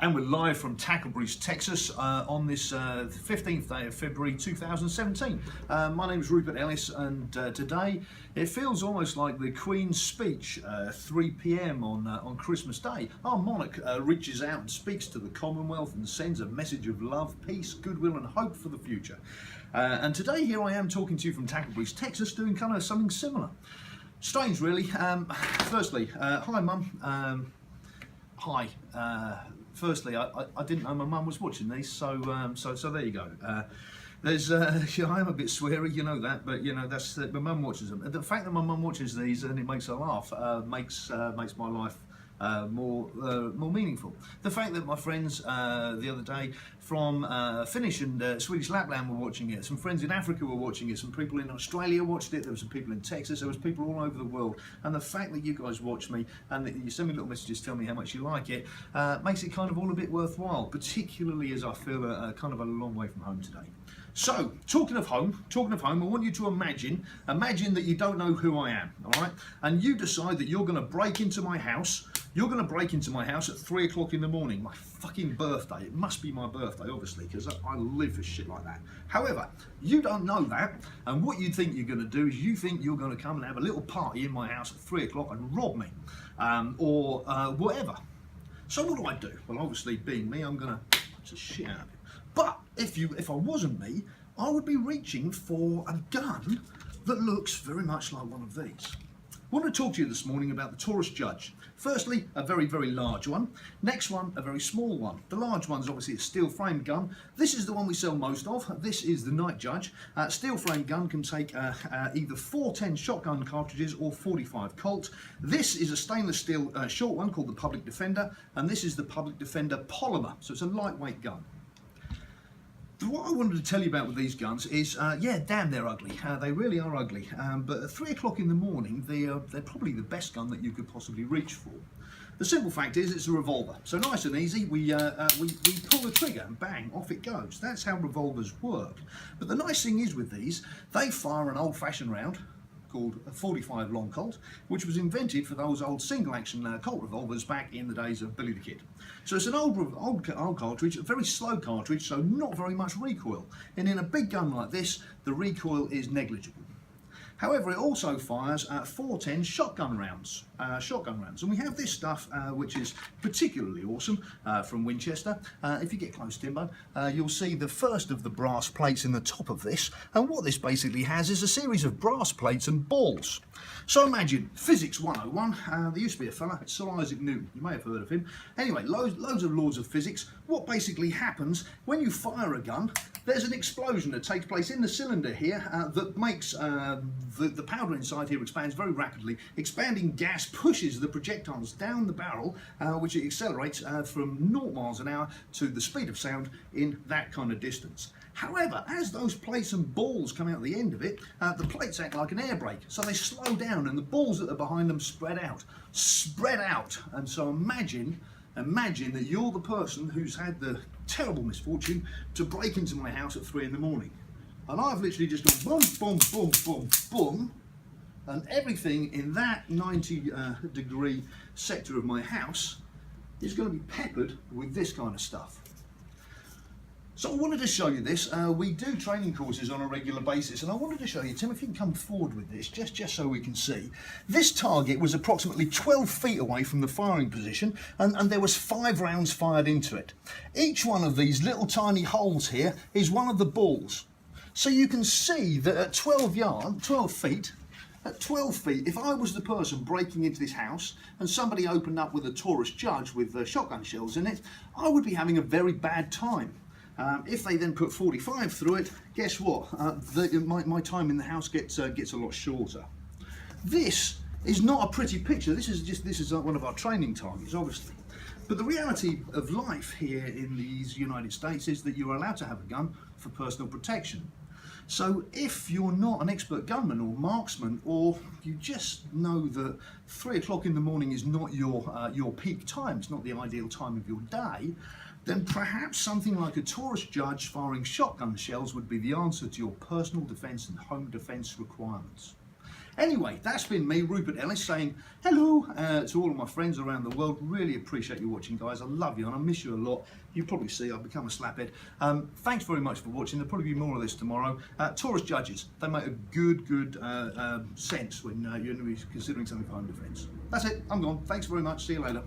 And we're live from Taurus, Texas on this 15th day of February 2017. My name is Rupert Ellis, and today it feels almost like the Queen's speech, 3 p.m. on Christmas Day. Our monarch reaches out and speaks to the Commonwealth and sends a message of love, peace, goodwill and hope for the future. And today here I am talking to you from Taurus, Texas, doing kind of something similar. Strange really. Firstly, hi Mum. Hi. Firstly, I didn't know my mum was watching these, so there you go. There's, I am a bit sweary, you know that, but you know that's my mum watches them. The fact that my mum watches these and it makes her laugh makes my life more meaningful. The fact that my friends the other day from Finnish and Swedish Lapland were watching it, some friends in Africa were watching it, some people in Australia watched it, there were some people in Texas, there was people all over the world, and the fact that you guys watch me and that you send me little messages telling me how much you like it makes it kind of all a bit worthwhile, particularly as I feel kind of a long way from home today. So, talking of home, I want you to imagine that you don't know who I am, all right? And you decide that you're going to break into my house. You're going to break into my house at 3 o'clock in the morning, my fucking birthday. It must be my birthday, obviously, because I live for shit like that. However, you don't know that, and what you think you're going to do is you think you're going to come and have a little party in my house at 3 o'clock and rob me, or whatever. So what do? Well, obviously, being me, I'm going to punch the shit out of you. But if I wasn't me, I would be reaching for a gun that looks very much like one of these. I want to talk to you this morning about the Taurus Judge. Firstly, a very, very large one. Next one, a very small one. The large one is obviously a steel frame gun. This is the one we sell most of. This is the Night Judge. Steel frame gun can take either 410 shotgun cartridges or 45 Colt. This is a stainless steel short one called the Public Defender, and this is the Public Defender Polymer. So it's a lightweight gun. What I wanted to tell you about with these guns is, yeah, damn, they're ugly. They really are ugly. But at 3 o'clock in the morning, they're probably the best gun that you could possibly reach for. The simple fact is, it's a revolver. So nice and easy, we pull the trigger and bang, off it goes. That's how revolvers work. But the nice thing is with these, they fire an old-fashioned round called a 45 long Colt, which was invented for those old single-action Colt revolvers back in the days of Billy the Kid. So it's an old cartridge, a very slow cartridge, so not very much recoil. And in a big gun like this, the recoil is negligible. However, it also fires 410 shotgun rounds. And we have this stuff, which is particularly awesome from Winchester. If you get close, Timbo, you'll see the first of the brass plates in the top of this. And what this basically has is a series of brass plates and balls. So imagine Physics 101. There used to be a fella, Sir Isaac Newton. You may have heard of him. Anyway, loads of laws of physics. What basically happens when you fire a gun? There's an explosion that takes place in the cylinder here that makes the powder inside here expands very rapidly. Expanding gas pushes the projectiles down the barrel, which it accelerates from 0 miles an hour to the speed of sound in that kind of distance. However, as those plates and balls come out the end of it, the plates act like an air brake, so they slow down and the balls that are behind them spread out. And so imagine that you're the person who's had the terrible misfortune to break into my house at 3 in the morning. And I've literally just gone boom, boom, boom, boom, boom, and everything in that 90-degree sector of my house is going to be peppered with this kind of stuff. So I wanted to show you this. We do training courses on a regular basis, and I wanted to show you, Tim, if you can come forward with this, just so we can see. This target was approximately 12 feet away from the firing position, and there was 5 rounds fired into it. Each one of these little tiny holes here is one of the balls. So you can see that at 12 feet, if I was the person breaking into this house and somebody opened up with a Taurus Judge with shotgun shells in it, I would be having a very bad time. If they then put 45 through it, guess what? My time in the house gets a lot shorter. This is not a pretty picture. This is one of our training targets, obviously. But the reality of life here in the United States is that you're allowed to have a gun for personal protection. So if you're not an expert gunman or marksman, or you just know that 3 o'clock in the morning is not your peak time, it's not the ideal time of your day, then perhaps something like a Taurus Judge firing shotgun shells would be the answer to your personal defence and home defence requirements. Anyway, that's been me, Rupert Ellis, saying hello to all of my friends around the world. Really appreciate you watching, guys. I love you and I miss you a lot. You probably see I've become a slaphead. Thanks very much for watching. There'll probably be more of this tomorrow. Taurus judges, they make a good sense when you're going to be considering something for home defence. That's it, I'm gone. Thanks very much. See you later.